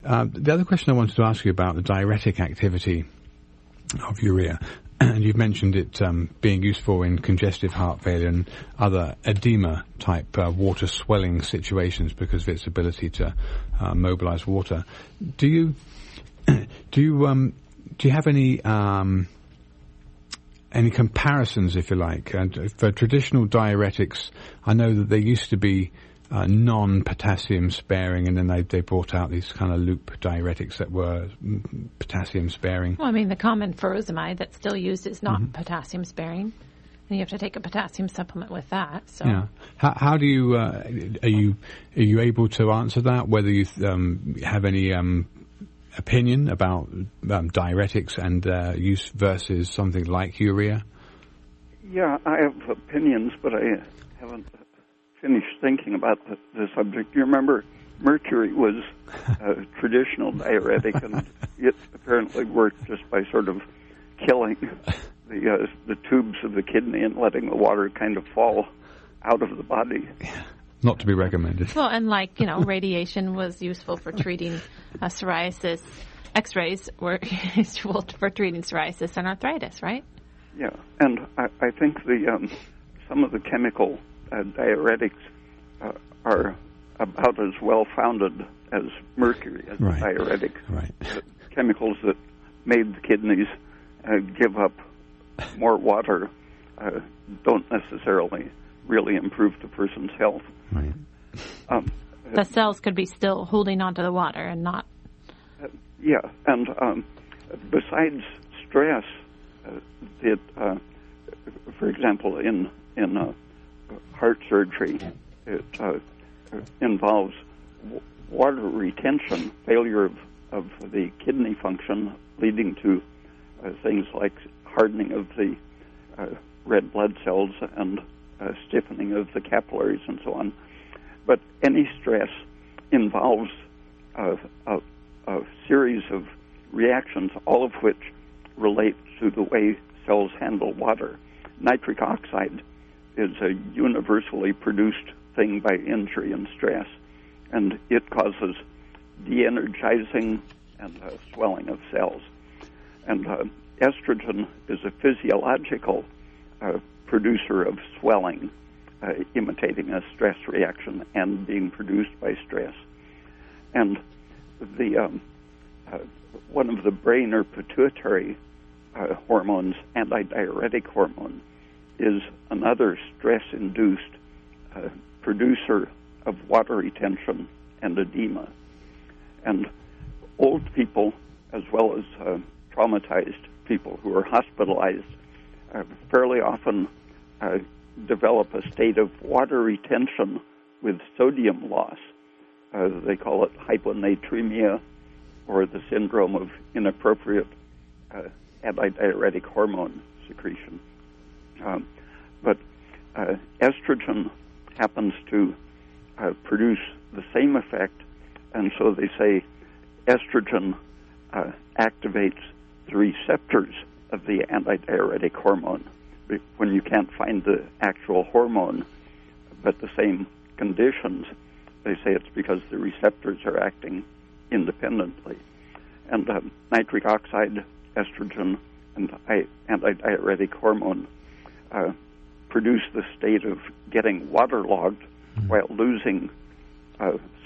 The other question I wanted to ask you about the diuretic activity of urea, and you've mentioned it being useful in congestive heart failure and other edema-type water swelling situations because of its ability to mobilize water. Do you have any comparisons, if you like? And for traditional diuretics, I know that they used to be non-potassium sparing, and then they brought out these kind of loop diuretics that were potassium sparing. Well, I mean, the common furosemide that's still used is not potassium sparing, and you have to take a potassium supplement with that. So, yeah. How do you are you able to answer that? Whether you have any opinion about diuretics and use versus something like urea? Yeah, I have opinions, but I haven't finished thinking about the subject. You remember mercury was a traditional diuretic, and it apparently worked just by sort of killing the tubes of the kidney and letting the water kind of fall out of the body. Not to be recommended. Well, and radiation was useful for treating psoriasis. X-rays were useful for treating psoriasis and arthritis, right? Yeah, and I think some of the chemical diuretics are about as well-founded as mercury as a diuretic. Right. The chemicals that made the kidneys give up more water don't necessarily really improve the person's health. Right. The cells could be still holding onto the water and not... Yeah, and besides stress, for example, in heart surgery, it involves water retention, failure of the kidney function, leading to things like hardening of the red blood cells and stiffening of the capillaries and so on. But any stress involves a series of reactions, all of which relate to the way cells handle water. Nitric oxide is a universally produced thing by injury and stress, and it causes de-energizing and swelling of cells. And estrogen is a physiological producer of swelling, imitating a stress reaction and being produced by stress. And the one of the brain or pituitary hormones, antidiuretic hormone, is another stress-induced producer of water retention and edema. And old people, as well as traumatized people who are hospitalized, fairly often develop a state of water retention with sodium loss. They call it hyponatremia, or the syndrome of inappropriate antidiuretic hormone secretion. But estrogen happens to produce the same effect, and so they say estrogen activates the receptors of the antidiuretic hormone. When you can't find the actual hormone, but the same conditions, they say it's because the receptors are acting independently. And nitric oxide, estrogen, and antidiuretic hormone produce the state of getting waterlogged while losing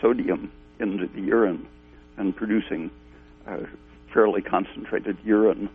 sodium into the urine and producing fairly concentrated urine